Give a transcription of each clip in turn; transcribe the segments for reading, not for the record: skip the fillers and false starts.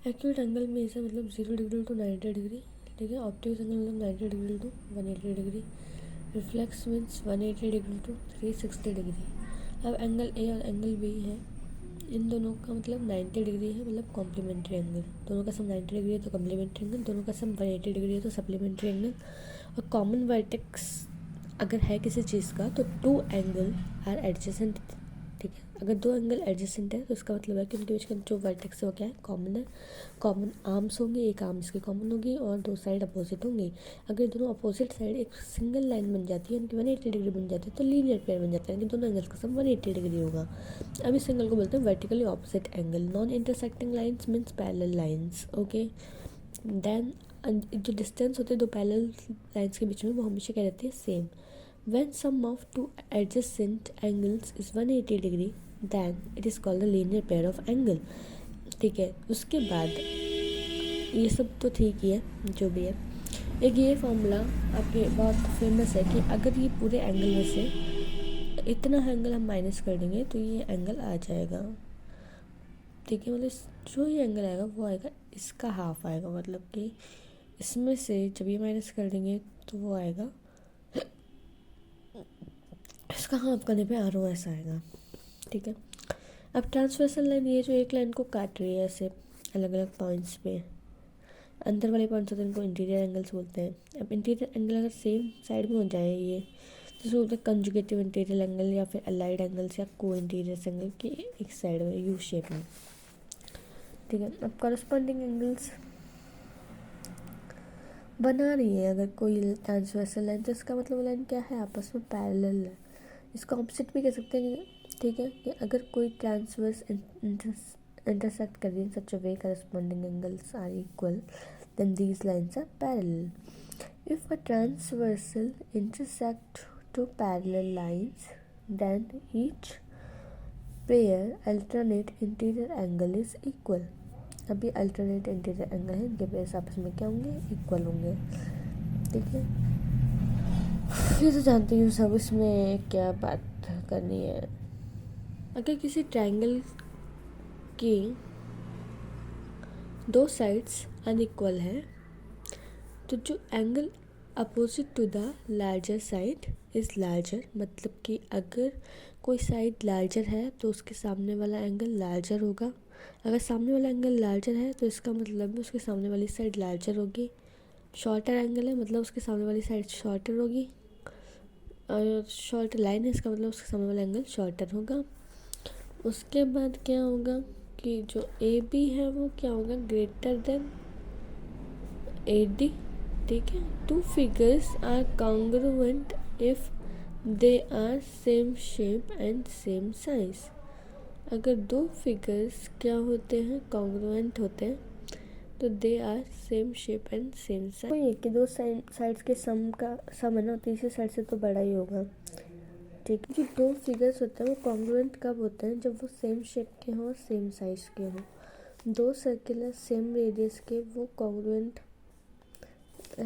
Acute angle में इसे मतलब 0 डिग्री टू 90 डिग्री, ठीक है। ऑप्टिक्स एंगल मतलब 90 degree to 180 degree. Reflex means 180 degree to 360 degree. अब एंगल ए और एंगल बी है, इन दोनों का मतलब 90 डिग्री है, मतलब कॉम्प्लीमेंट्री एंगल। दोनों का सम 90 डिग्री है तो कॉम्प्लीमेंट्री एंगल, दोनों का सम 180 डिग्री है तो सप्लीमेंट्री एंगल। और कॉमन वर्टेक्स अगर है किसी चीज़ का तो टू एंगल आर एडजेसेंट, ठीक है। अगर दो एंगल एडजेसेंट है तो इसका मतलब है कि उनके बीच का जो वर्टेक्स है वो क्या है, कॉमन है। कॉमन आर्म्स होंगे, एक आर्म इसकी कॉमन होगी और दो साइड अपोजिट होंगी। अगर दोनों अपोजिट साइड एक सिंगल लाइन बन जाती है, उनकी 180 डिग्री बन जाती है, तो लीनियर पेयर बन जाता है कि दोनों एंगल्स का सम 180 डिग्री होगा। अब इस एंगल को बोलते हैं vertically opposite angle. Non intersecting lines means parallel lines, okay. Then जो डिस्टेंस होते हैं दो पैरेलल लाइन्स के बीच में वो हमेशा क्या रहती है, same. When sum of two adjacent angles is 180 degree then it is called a linear pair of angle, ठीक है। उसके बाद ये सब तो ठीक ही है, जो भी है। एक ये फॉर्मूला आपके बहुत फेमस है कि अगर ये पूरे एंगल में से इतना एंगल हम माइनस कर देंगे तो ये एंगल आ जाएगा, ठीक है। मतलब जो ये एंगल आएगा वो आएगा इसका हाफ आएगा, मतलब कि इसमें से जब ये माइनस कर देंगे तो वो आएगा इसका हाफ करने पे आर ओ ऐसा आएगा, ठीक है। अब ट्रांसवर्सल लाइन ये जो एक लाइन को काट रही है ऐसे अलग अलग पॉइंट्स पे, अंदर वाले पॉइंट्स होते हैं इनको इंटीरियर एंगल्स बोलते हैं। अब इंटीरियर एंगल अगर सेम साइड में हो जाए, ये जैसे बोलते हैं कंजुगेटिव इंटीरियर एंगल या फिर अलाइड एंगल्स या को इंटीरियर एंगल की एक साइड में यू शेप में, ठीक है। अब कॉरस्पॉन्डिंग एंगल्स बना रही है अगर कोई ट्रांसवर्सल लाइन, तो इसका मतलब लाइन क्या है, आपस में पैरेलल है। इसका ऑपोजिट भी कह सकते हैं, ठीक है, कि अगर कोई ट्रांसवर्स इंटरसेक्ट कर रही है such a way corresponding angles are equal then these lines are parallel. If a transversal intersect two parallel lines then each pair alternate interior angle is equal. अभी अल्टरनेट इंटीरियर एंगल है, इनके pairs आपस में क्या होंगे, equal होंगे, ठीक है। ये तो जानती हूँ सब, इसमें क्या बात करनी है। अगर किसी ट्रायंगल की दो साइड्स अनइक्वल है तो जो angle opposite to the larger side is larger, मतलब कि अगर कोई साइड लार्जर है तो उसके सामने वाला एंगल लार्जर होगा। अगर सामने वाला एंगल लार्जर है तो इसका मतलब उसके सामने वाली साइड लार्जर होगी। शॉर्टर एंगल है मतलब उसके सामने वाली साइड शॉर्टर होगी, और शॉर्ट लाइन है इसका मतलब उसके सामने वाला एंगल शॉर्टर होगा। उसके बाद क्या होगा कि जो ए बी है वो क्या होगा, ग्रेटर देन ए डी, ठीक है। Two figures are congruent if they are same shape and same size. अगर दो फिगर्स क्या होते हैं, कॉन्ग्रुएंट होते हैं, तो they are same shape and same size. ये कि दो साइड्स के सम का सम है ना, तीसरी साइड से तो बड़ा ही होगा, ठीक है। जो दो फिगर्स होते हैं वो कॉन्ग्रुएंट कब होते हैं, जब वो सेम शेप के हों, सेम साइज के हों। दो सर्किल है सेम रेडियस के, वो कॉन्ग्रुएंट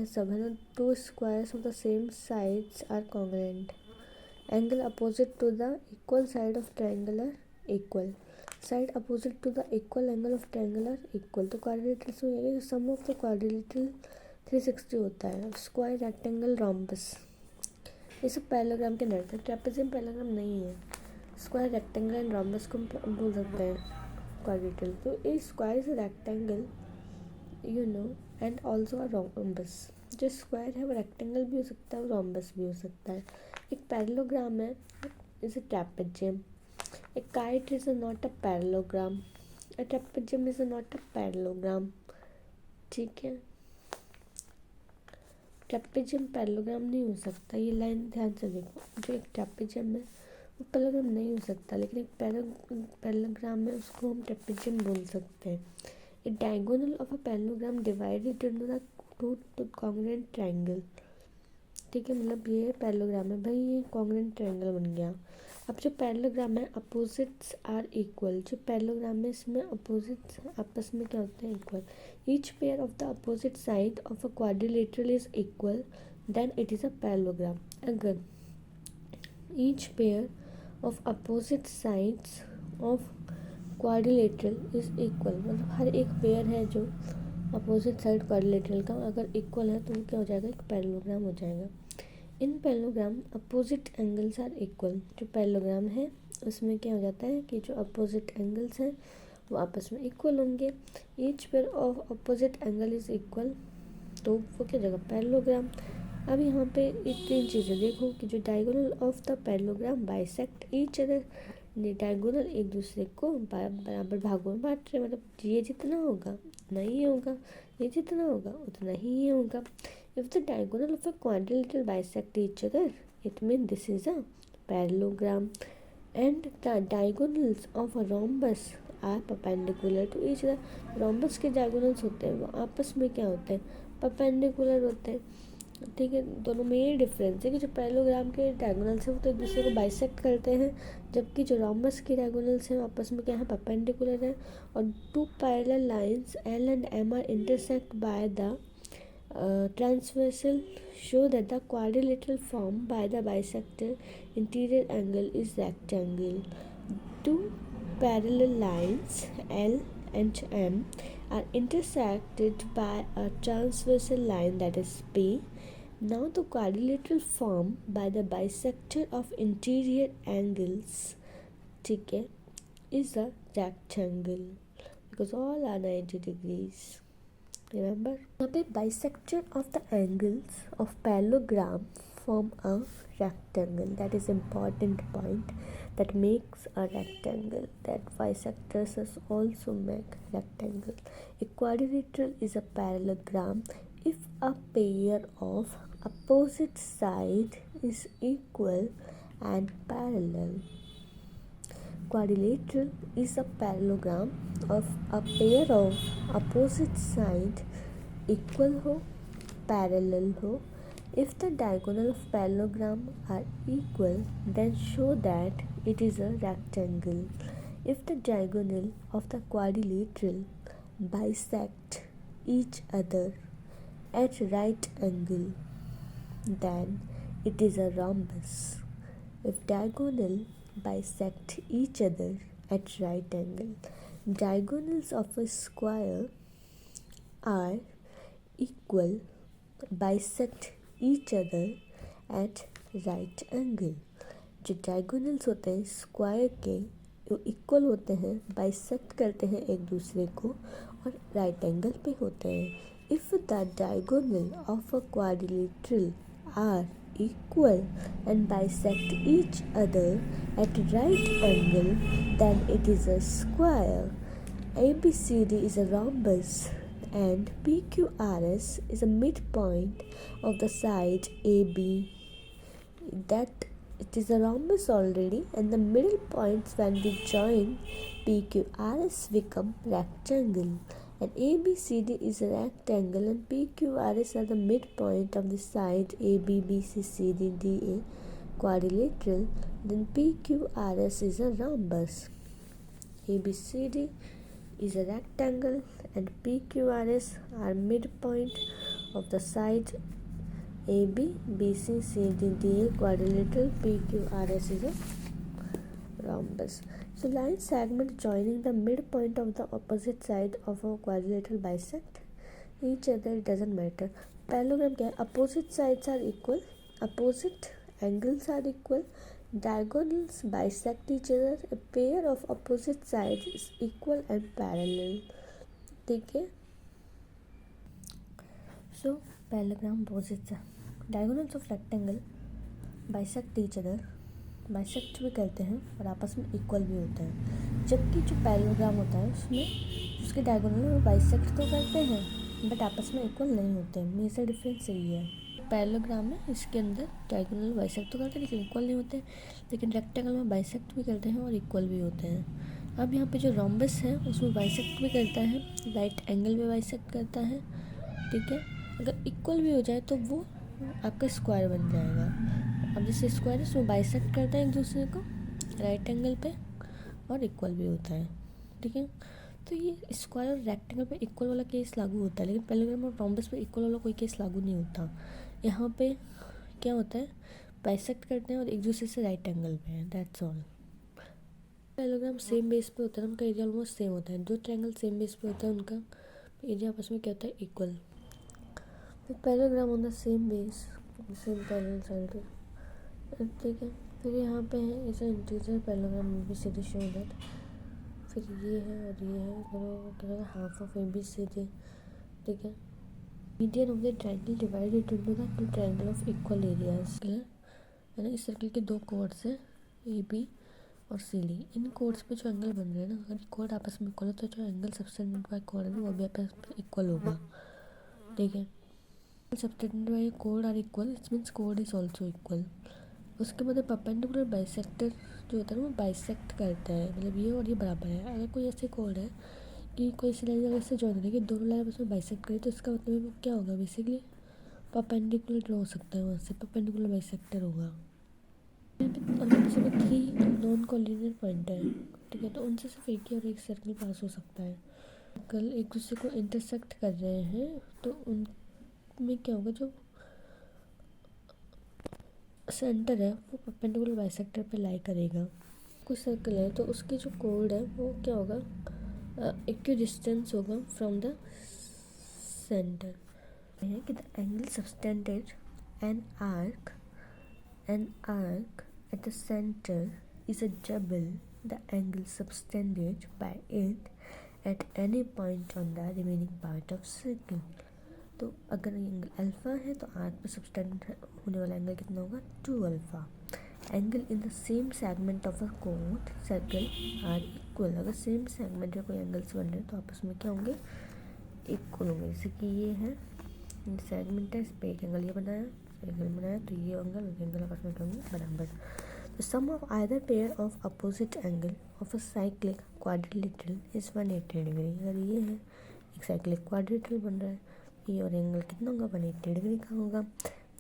सब है ना। Two squares of the same sides are congruent. Angle opposite to the equal side of triangle are equal. Side opposite to the equal angle of triangle are equal. तो quadrilaterals में ये सम of the quadrilateral 360 होता है। Square, rectangle, rhombus, ये सब parallelogram के अंदर है। ट्रेपेजियम पैरेललोग्राम नहीं है। स्क्वायर, रेक्टेंगल एंड रोम्बस को हम बोल सकते हैं क्वाड्रिलेटरल। तो a square is rectangle, you know, and also a rhombus. जो स्क्वायर है वो रेक्टेंगल भी हो सकता है और रोम्बस भी हो सकता है। एक पैरेललोग्राम है is a trapezium. A kite is not a parallelogram. A trapezium is not a parallelogram. ठीक है, ट्रेपेजियम पैरेललोग्राम नहीं हो सकता। ये लाइन ध्यान से देखो, जो एक ट्रेपेजियम है वो पैरेललोग्राम नहीं हो सकता, लेकिन एक पैरेललोग्राम है उसको हम ट्रेपेजियम बोल सकते हैं। A diagonal of a parallelogram divided into the two congruent triangle, ठीक है। मतलब ये पैरेललोग्राम है भाई, ये कॉन्ग्रुएंट ट्रायंगल बन गया। अब जो पैरेललोग्राम है अपोजिट्स आर इक्वल। जो पैरेललोग्राम है इसमें अपोजिट्स आपस में क्या होते हैं, equal. Each pair of the opposite side of a quadrilateral is equal then it is a parallelogram. अगर each pair of opposite sides of quadrilateral is equal, मतलब हर एक पेयर है जो अपोजिट साइड क्वाड्रिलेटरल का अगर इक्वल है तो वो क्या हो जाएगा, एक पैरेललोग्राम हो जाएगा। In parallelogram opposite angles are equal. जो पैरेललोग्राम है उसमें क्या हो जाता है कि जो अपोजिट एंगल्स हैं वो आपस में इक्वल होंगे। Each pair of opposite angle is equal, तो वो क्या हो जाएगा, पैरेललोग्राम। अब यहाँ पे एक तीन चीज़ें देखो कि जो diagonal of the parallelogram bisect each other, diagonal एक दूसरे को बराबर भागों में बांट रहे, मतलब ये जितना होगा उतना ही होगा, ये जितना होगा उतना ही होगा। If the diagonal of a quadrilateral bisect each other, it mean this is a parallelogram. And the diagonals of a rhombus are perpendicular to each other. Rhombus के डायगोनल्स होते हैं वो आपस में क्या होते हैं, परपेंडिकुलर होते हैं। ठीक है, दोनों में ये डिफरेंस है कि जो पैरेललोग्राम के डायगोनल्स हैं वो तो एक दूसरे को बाइसेक्ट करते हैं, जबकि जो रोम्बस के डायगोनल्स हैं आपस में क्या है, परपेंडिकुलर है। और two parallel lines L and M are intersect by the transversal show that the quadrilateral formed by the bisector interior angle is rectangle. Two parallel lines L and M are intersected by a transversal line that is P. Now the quadrilateral formed by the bisector of interior angles, ठीक है, is a rectangle because all are 90 degrees. Remember, यहाँ पे bisector of the angles of parallelogram form a rectangle. That is important point that makes a rectangle. That bisectors also make rectangle. A quadrilateral is a parallelogram if a pair of opposite side is equal and parallel. Quadrilateral is a parallelogram of a pair of opposite side equal हो, parallel हो. If the diagonal of parallelogram are equal, then show that it is a rectangle. If the diagonal of the quadrilateral bisect each other at right angle, then it is a rhombus. If diagonal bisect each other at right angle, diagonals of a square are equal, bisect each other at right angle. जो diagonals होते हैं square के वो equal होते हैं, bisect करते हैं एक दूसरे को और राइट एंगल पे होते हैं। If the diagonal of a quadrilateral are equal and bisect each other at right angle, then it is a square. ABCD is a rhombus and PQRS is a midpoint of the side AB. That it is a rhombus already, and the middle points when we join PQRS become rectangle. And ABCD is a rectangle and PQRS are the midpoint of the side AB, BC, CD, DA quadrilateral. Then PQRS is a rhombus. ABCD is a rectangle and PQRS are midpoint of the side AB, BC, CD, DA quadrilateral. PQRS is a rhombus. So line segment joining the midpoint of the opposite side of a quadrilateral bisect each other, it doesn't matter. Parallelogram क्या है, opposite sides are equal, opposite angles are equal, diagonals bisect each other, a pair of opposite sides is equal and parallel. ठीक है, so parallelogram opposites, diagonals of rectangle bisect each other, bisect भी करते हैं और आपस में equal भी होते हैं। जबकि जो पैरेललोग्राम होता है उसमें उसके डायगोनल वो बाइसेक्ट तो करते हैं बट आपस में इक्वल नहीं होते हैं। मेजर डिफरेंस यही है। पैरेललोग्राम में इसके अंदर डायगोनल बाइसेक्ट तो करते हैं लेकिन इक्वल नहीं होते, लेकिन रेक्टेंगल में बाइसेक्ट भी करते हैं और इक्वल भी होते हैं। अब यहाँ पे जो रोम्बस है उसमें बाइसेक्ट भी करता है, राइट एंगल में बाइसेक्ट करता है, ठीक है। अगर इक्वल भी हो जाए तो वो आपका स्क्वायर बन जाएगा। अब जैसे स्क्वायर है उसमें बाइसेक्ट करते हैं एक दूसरे को राइट एंगल पे और इक्वल भी होता है, ठीक है। तो ये स्क्वायर और रेक्टेंगल पे इक्वल वाला केस लागू होता है, लेकिन पैरेललोग्राम और रोम्बस पे इक्वल वाला कोई केस लागू नहीं होता। यहाँ पे क्या होता है, बाइसेक्ट करते हैं और एक दूसरे से राइट एंगल पे है, that's all. Parallelogram same base पे होता है, उनका एरिया ऑलमोस्ट सेम होता है। जो ट्रायंगल सेम बेस पे होता है उनका एरिया आपस में क्या होता है, इक्वल। फिर parallelogram on the same base, same parallel side, ठीक है। फिर यहाँ पे है इसे इंटीजर पैरेललोग्राम में भी सीधे शो दैट। फिर ये है और ये है, करेगा half of A B C D, ठीक है। Median of the triangle divided into the two triangle of equal areas, है ना। इस सर्कल के दो कोड्स हैं, ए बी और सी डी। इन कोड्स पे जो एंगल बन रहे हैं ना, अगर कोड आपस में इक्वल है तो जो एंगल सबटेंडेड बाय कोड है ना वो भी आपस में इक्वल होगा, ठीक है। Subtended bye code are equal, it means code is also equal. उसके बाद परपेंडिकुलर बाइसेक्टर जो होता है ना वो बाइसेक्ट करता है, मतलब ये और ये बराबर है। अगर कोई ऐसे कोड है कि कोई सी लाइन अगर इससे जॉइन करेगी, दोनों लाइन आपस में बाइसेक्ट करे, तो इसका मतलब क्या होगा, बेसिकली परपेंडिकुलर ड्रॉ हो सकता है, वहाँ से परपेंडिकुलर बाइसेक्टर होगा। थ्री नॉन कोलिनियर पॉइंट है, ठीक है, तो उनसे सिर्फ एक ही और एक सर्कल पास हो सकता है। कल एक दूसरे को इंटरसेक्ट कर रहे हैं तो उनमें क्या होगा, जो सेंटर है वो परपेंडिकुलर बाइसेक्टर पे लाई करेगा। कुछ सर्कल है तो उसके जो कोड है वो क्या होगा, इक्वी डिस्टेंस होगा फ्रॉम द सेंटर। है कि the angle subtended an arc at the center is a double the angle subtended by it at any point on the remaining part of circle। तो अगर angle alpha है तो arc पे subtend होने वाला angle कितना होगा, 2 alpha. Angle in the same segment of a कोड सर्कल आर इक्वल। अगर सेम सेगमेंट में कोई एंगल्स बन रहे हैं तो आपस में क्या होंगे, इक्वल होंगे। जैसे कि ये है सेगमेंट है, इस पर एक एंगल ये बनाया, एंगल बनाया, तो ये एंगल आपस में क्या होंगे, बराबर। The sum of either pair of opposite angle of a cyclic quadrilateral is 180 degree. अगर ये है एक साइक्लिक क्वाड्रिलेटरल बन रहा है, ये और एंगल कितना होगा, 180 डिग्री का होगा।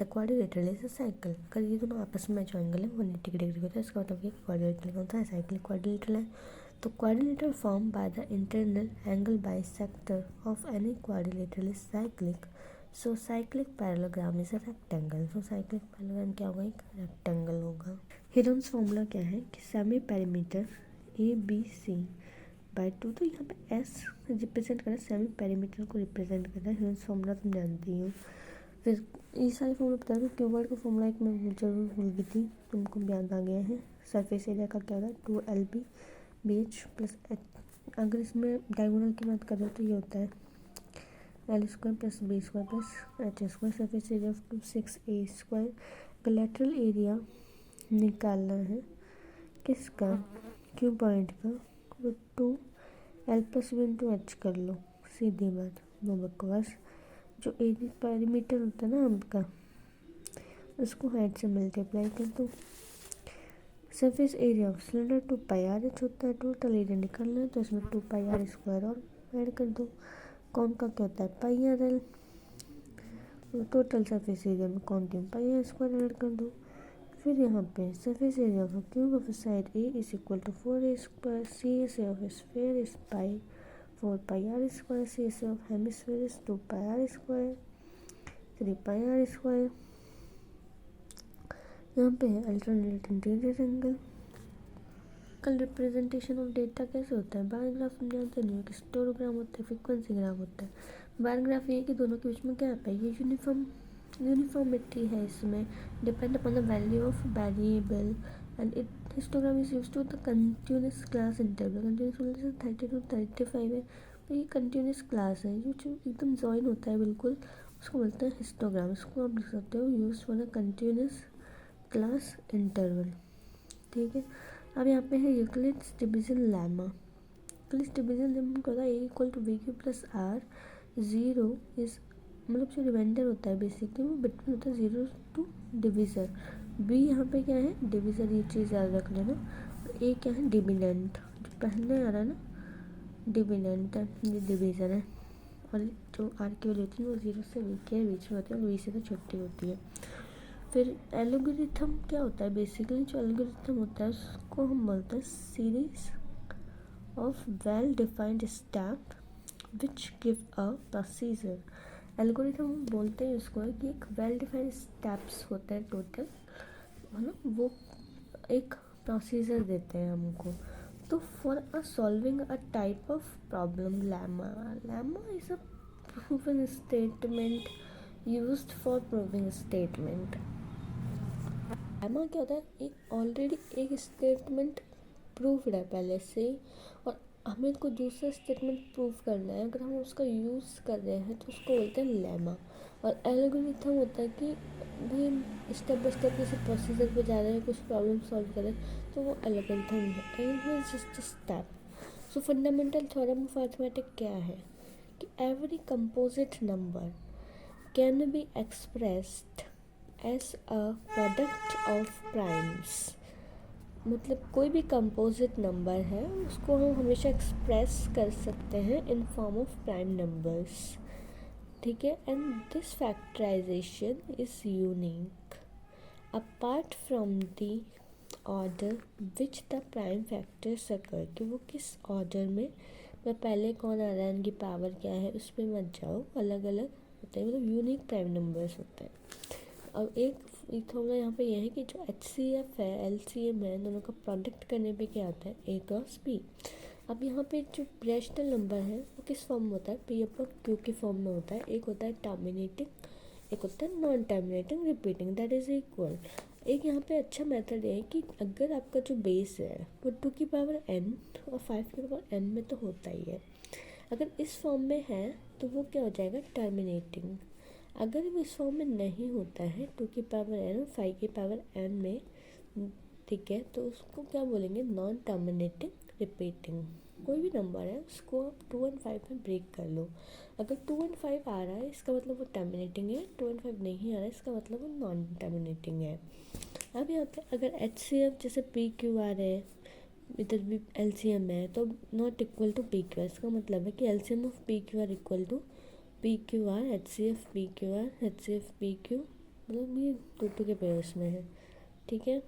The quadrilateral is a cycle. अगर ये दोनों आपस में जो एंगल है 180 डिग्री होता है, इसका मतलब ये क्वाड्रिलेटरल कौन सा है, साइक्लिक क्वाड्रिलेटरल है। तो quadrilateral form by the internal angle bisector of any quadrilateral is cyclic. So cyclic parallelogram is a rectangle. So cyclic parallelogram क्या होगा, एक रेक्टेंगल होगा। हेरोन्स फॉर्मूला क्या है कि semi perimeter A B C by 2, तो यहाँ पे एस रिप्रेजेंट कर रहा है, सेमी पेरीमीटर को रिप्रेजेंट कर रहा है। हेरोन्स फॉर्मूला तुम जानती हो। फिर ये सारे फॉर्मूला बता दो। क्यूबॉइड का फॉर्मूला एक मैं जरूर भूल गई थी, तुमको याद आ गया है। सरफेस एरिया का क्या होगा, 2LB BH प्लस एच। अगर इसमें डायगोनल की बात करें तो ये होता है L² plus B² plus H²। Surface area of 6A²। Lateral area निकालना है किसका, क्यूबॉइड का, 2L plus B into H कर लो, सीधी बात, वो बकवास। जो एरिया पेरीमीटर होता है ना आपका, उसको हाइट से मल्टीप्लाई कर दो। Surface area of cylinder 2πr होता है। टोटल एरिया निकालना है तो इसमें 2πr² और ऐड कर दो। कौन का क्या होता है, πrl। टोटल सरफेस एरिया में कौन 3πr² ऐड कर दो। फिर यहाँ पे surface area of cube of side A is equal to 4a²। C S of sphere is 4πr²। C S of hemisphere is 2πr², 3πr²। यहाँ पे है अल्टरनेट इंटीरियर एंगल। कल रिप्रेजेंटेशन ऑफ डेटा कैसे होता है, बार ग्राफ हम जानते नहीं, कि हिस्टोग्राम होता है, फ्रीक्वेंसी ग्राफ होता है। बार ग्राफ ये कि दोनों के बीच में गैप है, ये यूनिफॉर्मिटी है इसमें, depend upon the value of variable and it. Histogram is used to the continuous class interval. Continuous 30 to 35 है, तो ये कंटिन्यूस क्लास है, जो एकदम जॉइन होता है बिल्कुल, उसको बोलते हैं हिस्टोग्राम। इसको आप लिख सकते हो use for the continuous class interval, ठीक है। अब यहाँ पे है Euclid's division lemma. Euclid's division lemma क्या होता है, A equal to BQ plus R। 0 is मतलब जो रिमाइंडर होता है बेसिकली वो बिटवीन होता है 0 टू डिविज़र। बी यहाँ पे क्या है, डिविज़र, ये चीज़ याद रख लेना। ए क्या है, डिविडेंट, जो पहले आ रहा है ना डिविडेंट है, ये डिविज़र है। और जो आर की वैल्यू होती है वो 0 से V के बीच में होती है और V से तो छोटी होती है। फिर एल्गोरिथम क्या होता है, बेसिकली जो एल्गोरिथम होता है उसको हम बोलते हैं series of well defined step which give a procedure. Algorithm बोलते हैं उसको कि एक वेल डिफाइंड स्टेप्स होते हैं टोटल, है ना, वो एक प्रोसीजर देते हैं हमको। तो for a solving a type of problem lemma is a proven statement used for proving statement. lemma क्या होता है, एक ऑलरेडी एक स्टेटमेंट प्रूव्ड है पहले से ही, और हमें कोई दूसरा स्टेटमेंट प्रूव करना है, अगर हम उसका यूज़ कर रहे हैं तो उसको बोलते हैं लेमा। और एल्गोरिथम होता है कि भाई स्टेप बाय स्टेप जैसे प्रोसीजर पे जा रहे हैं, कुछ प्रॉब्लम सॉल्व कर रहे हैं, तो वो एल्गोरिथम है। Algorithm is just a step. So fundamental theorem of arithmetic क्या है कि every composite number can be expressed as a product of primes. मतलब कोई भी कंपोजिट नंबर है उसको हम हमेशा एक्सप्रेस कर सकते हैं in form of prime numbers, ठीक है। And this factorization is unique apart from the order which the prime factors occur, कि वो किस ऑर्डर में, मैं पहले कौन आ रहा है, इनकी पावर क्या है, उस पर मत जाओ, अलग अलग होते हैं, मतलब यूनिक प्राइम नंबर्स होते हैं। अब एक थोड़ा यहाँ पे यह है कि जो HCF है LCM है, दोनों का प्रोडक्ट करने पे क्या आता है, A क्रॉस P। अब यहाँ पे जो रैशनल नंबर है वो किस फॉर्म में होता है, P अपॉन Q के फॉर्म में होता है। एक होता है टर्मिनेटिंग, एक होता है non terminating repeating, that is equal. एक यहाँ पे अच्छा मेथड है कि अगर आपका जो बेस है वो 2 की पावर n और 5 की पावर n में तो होता ही है, अगर इस फॉर्म में है तो वो क्या हो जाएगा, टर्मिनेटिंग। अगर वो इस फॉर्म में नहीं होता है 2 की पावर n और 5 की पावर n में, ठीक है, तो उसको क्या बोलेंगे, नॉन टर्मिनेटिंग रिपीटिंग। कोई भी नंबर है उसको आप 2 और 5 में ब्रेक कर लो, अगर 2 और 5 आ रहा है इसका मतलब वो टर्मिनेटिंग है, 2 और 5 नहीं आ रहा है इसका मतलब वो नॉन टर्मिनेटिंग है। अब यहाँ पे अगर HCF जैसे PQR है, इधर भी LCM है, तो नॉट इक्वल टू PQR, इसका मतलब है कि LCM of PQR equal to PQR HCF PQR HCF PQ, मतलब ये टू के पेयर्स में है, ठीक है।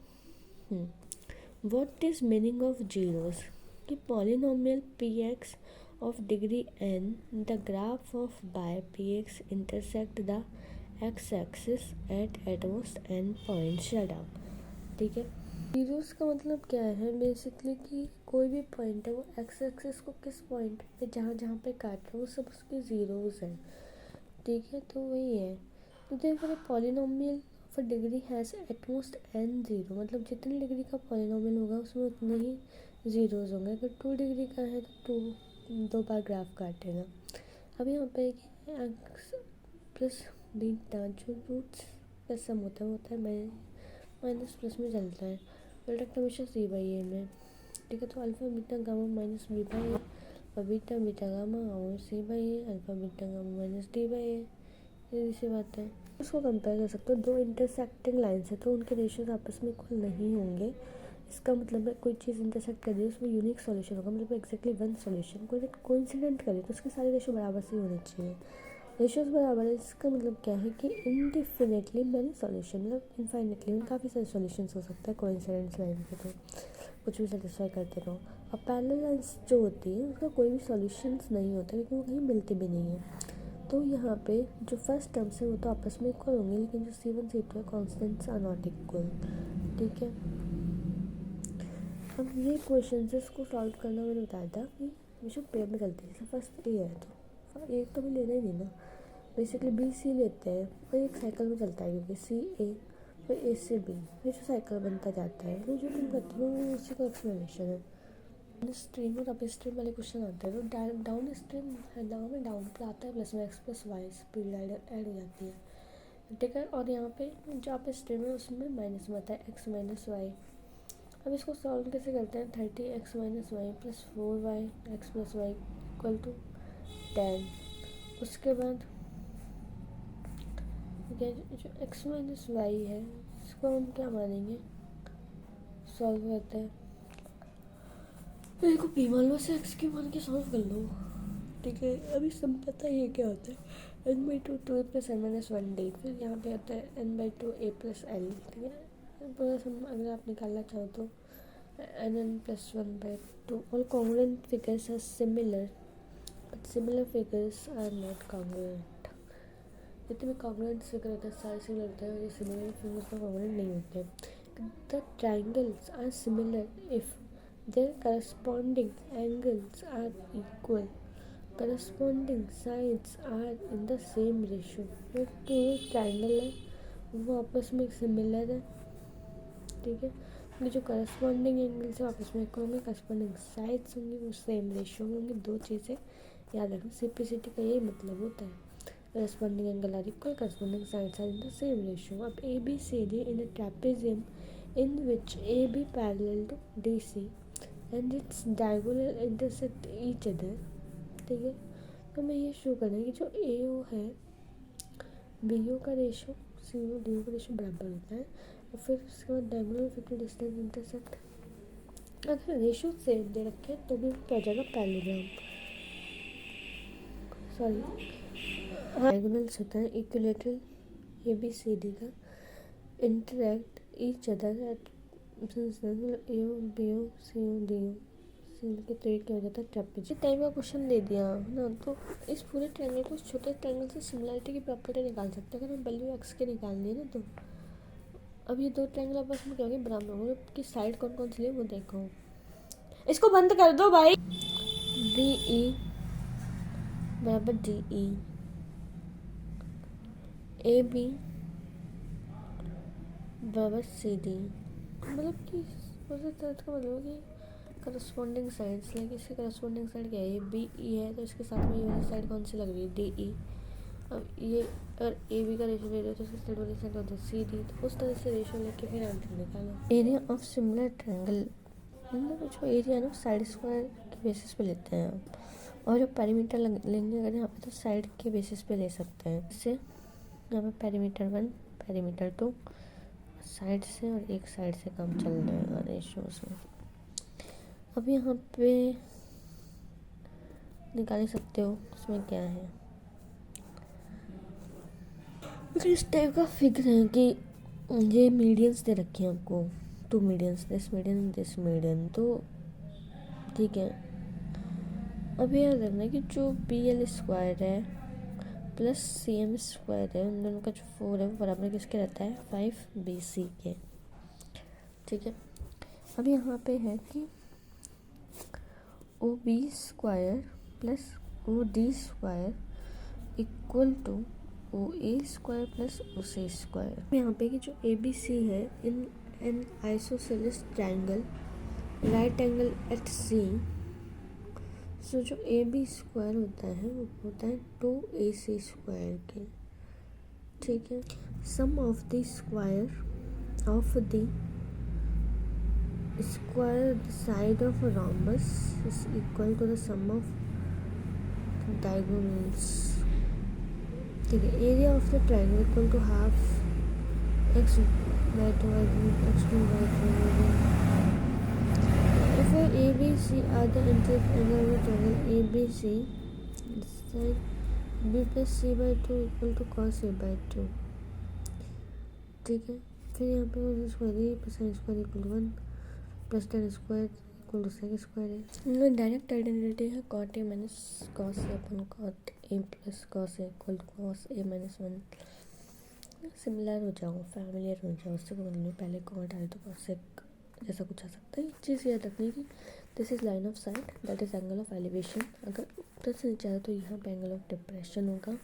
What is meaning of zeros, कि polynomial PX of degree n the graph of by PX intersect the x axis at most n point shut down, ठीक है। जीरोस का मतलब क्या है बेसिकली कि कोई भी पॉइंट है वो एक्स एक्सिस को किस पॉइंट पे जहाँ जहाँ पे काट रहा है वो सब उसके ज़ीरोज़ हैं, ठीक है। तो वही है, तो देखो polynomial for degree has at most n zero, मतलब जितनी डिग्री का पॉलिनोमियल होगा उसमें उतने ही ज़ीरोज़ होंगे। अगर 2 डिग्री का है तो 2 बार ग्राफ काटेगा। अब यहाँ पे एक्स प्लस बीटा जो रूट्स का सम होता है वो होता है माइनस प्लस में चलता है, प्रोडक्ट हमेशा C/A में, ठीक है। तो alpha beta gamma minus B/A और बीटा बीटा गामा और C/A, alpha beta gamma minus D/A, सीधी सी बात है। उसको कंपेयर कर सकते हो, दो इंटरसेक्टिंग लाइन्स है तो उनके रेशियोज आपस में इक्वल नहीं होंगे, इसका मतलब है कोई चीज़ इंटरसेक्ट कर रही है उसमें यूनिक सॉल्यूशन होगा, मतलब एक्जैक्टली वन सॉल्यूशन। कोई कोइंसिडेंट करे तो उसके सारे रेशियो बराबर से होने चाहिए, रेशियोज बराबर है, इसका मतलब क्या है कि इनडिफिनेटली मैनी सॉल्यूशन, मतलब इनफाइनेटली काफ़ी सारे सॉल्यूशंस हो सकते हैं कोइंसिडेंस लाइन के, तो कुछ भी सेटिस्फाई करते रहो। अब पैरेलल लाइन्स जो होती है उसका कोई भी सॉल्यूशंस नहीं होता क्योंकि वो कहीं मिलती भी नहीं है। तो यहाँ पे जो फर्स्ट टर्म्स है वो तो आपस में इक्वल होंगे, लेकिन जो C1 C2 है कॉन्स्टेंट्स आर नॉट इक्वल, ठीक है। अब ये क्वेश्चन है इसको सॉल्व करना मैंने बताया था कि हमेशा पेयर में चलते हैं, जैसे फर्स्ट A है तो A तो भी लेना ही नहीं ना, बेसिकली BC लेते हैं और एक साइकिल में चलता है क्योंकि CA फिर A से B, ये जो साइकिल बनता जाता है, तो जो तुम करते हो वो उसी का एक्सप्लेनेशन है। स्ट्रीम और अप स्ट्रीम वाले क्वेश्चन आते हैं तो डाउन स्ट्रीम में डाउन पर आता है प्लस में X plus Y speed add हो जाती है, ठीक है। और यहाँ पे जो अप स्ट्रीम है उसमें माइनस में आता है एक्स माइनस वाई। अब इसको सॉल्व कैसे करते हैं, 30x minus Y plus 4y X plus Y equal to 10। उसके बाद जो x माइनस वाई है इसको हम क्या मानेंगे, सॉल्व करते हैं, को पी मान लो से एक्स क्यूब मान के सॉल्व कर लो, ठीक है। अभी सब पता ही है क्या होता है, n/2 2a plus n minus 1d, फिर यहाँ पे आता है n/2 a प्लस l, ठीक है। पूरा सम अगर आप निकालना चाहो तो n plus 1/2, all congruent figures are similar but similar figures are not congruent. जितने भी कॉन्ग्रुएंट फिगर होते हैं सारे सिमिलर होते हैं, और ये सिमिलर फिगर्स का कॉन्ग्रुएंट नहीं होते हैं। The triangles are similar if their corresponding angles are equal, corresponding sides are in the same ratio। जो ट्राइंगल है वो आपस में सिमिलर है, ठीक है। ये जो करस्पॉन्डिंग एंगल्स है आपस में इक्वल होंगे, करस्पॉन्डिंग साइड्स होंगी वो सेम रेशियो में होंगी। दो चीज़ें याद रखना, सिंप्लिसिटी का यही मतलब होता है। Corresponding angle are equal, corresponding sides are in the same ratio. अब A B C D in a trapezium in which AB parallel to DC and its diagonal intersect each other, ठीक है। तो हमें ये शो करना है कि जो AO है BO का रेशो CO DO का रेशो बराबर होता है, और फिर उसके बाद डायगोनल 50 डिस्टेंस इंटरसेक्ट। अगर रेशो सेम दे रखे तो भी क्या हो जाएगा, पैरेललोग्राम। सॉरी, डायगोनल्स होता है इक्विलेटरल ABCD का interact each other at AO BO CO DO के तरीके हो जाता है ट्रेपेजियम। टाइम का क्वेश्चन दे दिया ना, तो इस पूरे ट्रायंगल को छोटे ट्रायंगल से सिमिलरिटी की प्रॉपर्टी निकाल सकते हैं। अगर हम वैल्यू एक्स के निकालनी है ना, तो अब ये दो ट्रायंगल आपस में क्या होंगे, बराबर होंगे। कि साइड कौन कौन सी है वो देखो। इसको बंद कर दो भाई। बी ई बराबर डी ई, ए बी बराबर सी डी। मतलब कि का मतलब कि करस्पॉन्डिंग साइड्स, लाइक इसकी करस्पॉन्डिंग साइड क्या है, बी ई है, तो इसके साथ में ये वाली साइड कौन सी लग रही है, डी ई। अब ये अगर ए बी का रेशो ले रहे हो तो इसकी साइड वाली साइड होती है सी डी। तो उस तरह से रेशो लेके फिर आंसर निकालो। एरिया ऑफ सिमिलर ट्रायंगल, मतलब जो एरिया ना साइड स्क्वायर के बेसिस पे लेते हैं आप, और जो पेरीमीटर लेंगे अगर यहाँ पे तो साइड के बेसिस पे ले सकते हैं। इससे यहाँ पे पेरीमीटर 1 पेरीमीटर 2 साइड से और एक साइड से काम चल जाएगा रेशियोज में। अब यहाँ पे निकाल ही सकते हो उसमें क्या है। इस टाइप का फिगर है कि ये मीडियंस दे रखे हैं आपको, 2 medians, this median this median, तो ठीक है। अब याद रखना कि जो BL स्क्वायर है प्लस CM स्क्वायर है, उन दोनों का जो 4 है वो बराबर किसके रहता है, 5BC के, ठीक है। अब यहाँ पे है कि OB square plus OD square equal to OA square plus OC square. यहाँ पे कि जो ABC है in an isosceles triangle right angle at C, so जो AB स्क्वायर होता है वो होता है 2AC स्क्वायर के, ठीक है। Sum of the square of the square the side of a rhombus is equal to the sum of diagonals, ठीक है। Area of the triangle equal to half X by 2 X 2 by 4। If A B C are the interior angle of the triangle ABC, side B plus C by 2 equal to cos A by 2, ठीक है। फिर यहाँ पे square plus sine square equal to 1 plus tan square equal to sec square है। Direct identity है cot A minus cos A upon cot A plus cos A equal to cos A minus 1। Similar हो जाओ, familiar हो जाओ, उससे कोई मतलब नहीं। पहले कॉट आए तो कॉस एक जैसा कुछ आ सकता है। एक चीज़ याद रखनी कि this is line of site, that is angle of elevation. अगर ऊपर से नीचे आए तो यहाँ पे एंगल ऑफ डिप्रेशन होगा।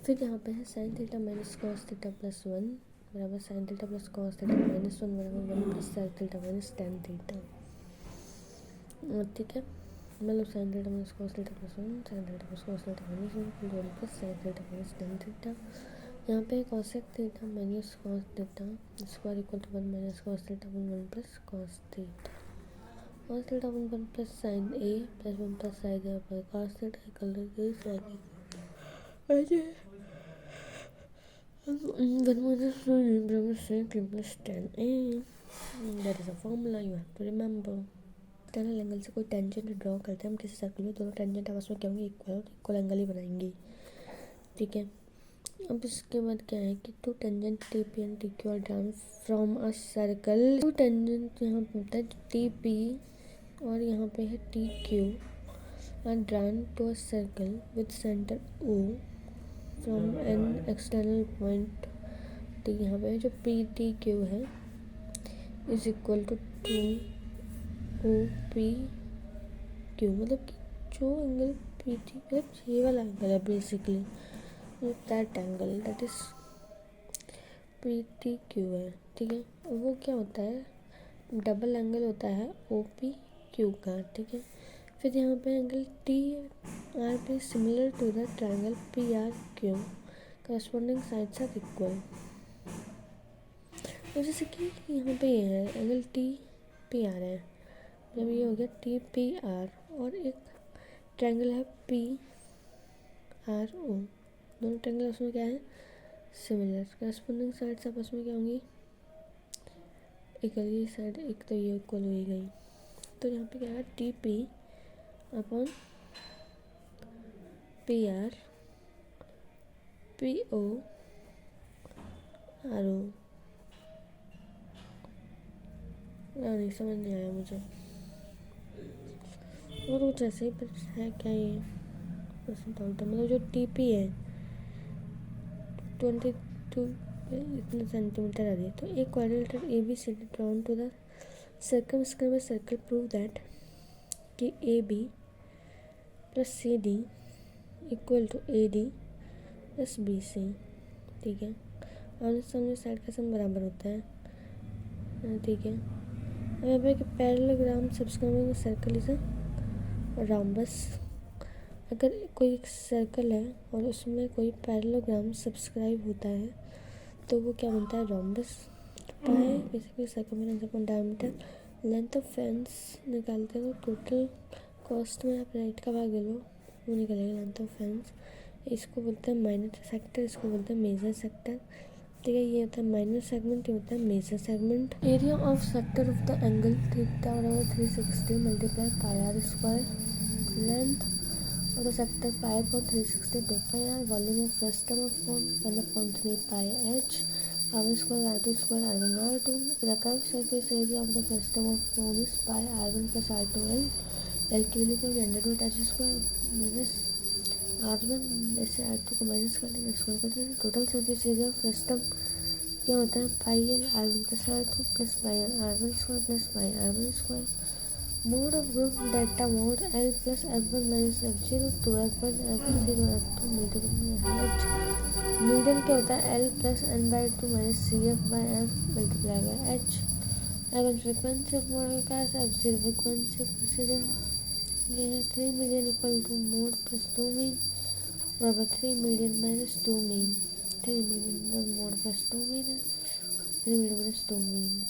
फिर यहाँ पे है sine theta minus cos theta plus 1 बराबर sine theta plus cos theta minus 1 बराबर 1 plus sine theta minus tan theta, ठीक है। मतलब sine theta minus cos theta plus 1 sine theta plus cos theta minus 1 plus sine theta minus tan theta. यहाँ पे cosec theta minus cos theta square equal to 1 minus cos theta 1 plus cos theta. Cos theta 1 plus sine A plus 1 plus sine A पर cos theta equal to sine A. 1 minus 9 bravos sec plus 10a. That is a formula you have to remember. External angle से कोई tangent draw करते हैं हम किसी circle में, दोनों tangent आपस में क्या होंगे, इक्वल एंगल ही बनाएंगे, ठीक है। अब इसके बाद क्या है कि 2 tangent TP and TQ are drawn from a circle. 2 tangent यहाँ पे होता है TP और यहाँ पे है TQ are drawn to a circle with centre O from an external point यहाँ पे जो PTQ है is equal to 2 O P Q, मतलब कि जो एंगल पी टी, मतलब ये वाला एंगल है basically, that angle that is P T Q है, ठीक है। वो क्या होता है, डबल एंगल होता है ओ पी क्यू का, ठीक है। फिर यहाँ पे एंगल टी आर पे similar to the triangle P R Q, corresponding sides are equal. तो जैसे कि यहाँ पे ये है एंगल टी पी आर है, जब ये हो गया टी पी आर, और एक ट्रायंगल है पी आर ओ, दोनों ट्रायंगल उसमें क्या है, सिमिलर, करस्पॉन्डिंग साइड्स आपस में क्या होंगी, इक्वल। ये साइड एक तो ये इक्वल हो ही गई, तो यहाँ पे क्या है T P upon P R P O R O. नहीं समझ नहीं आया मुझे, और कुछ ऐसे ही, पर है क्या ये मतलब जो टी पी है 22 इतने सेंटीमीटर आ रही है, तो एक quadrilateral A B C D drawn to the circumscribe circle prove that कि A B plus C D equal to A D plus B C, ठीक है। आमने सामने साइड का सम बराबर होता है, ठीक है। अब यहाँ पे parallelogram subscribing circle is a rhombus. अगर कोई एक सर्कल है और उसमें कोई पैरेललोग्राम सब्सक्राइब होता है तो वो क्या बनता है, रॉम्बस। पाए basically circumference upon diameter, length of fence निकालते हैं तो टोटल कॉस्ट में आप राइट का भाग ले लो, वो निकलेगा लेंथ ऑफ फेंस। इसको बोलते हैं माइनर सेक्टर, इसको बोलते हैं मेजर सेक्टर, ठीक है। ये होता है माइनर सेगमेंट, ये होता है major segment. Area of sector of the angle theta बराबर 360 multiply pi r square, length और द सेक्टर पाई पर 360 2 pi r, volume of system of cone 1/3 pi h, r square r two square r one r two. The curve surface area of the system of cone is pi are one plus are two l, l की value को under root H square minus R one, ऐसे R two को minus कर देंगे, square कर देंगे। Total surface area of system क्या होता है, pi L R one plus are two plus pi L R one square plus pi are one square. Mode of group data mode L plus F one minus F zero two F one F zero F two multiply H. Median क्या होता है, L plus N by to minus C F by F multiply by h. F frequency of model का F zero frequency of president, ये है 3 median equal to mode plus 2 mean, और 3 median minus 2 mean, 3 median mode plus 2 mean है, 3 median minus 2 mean.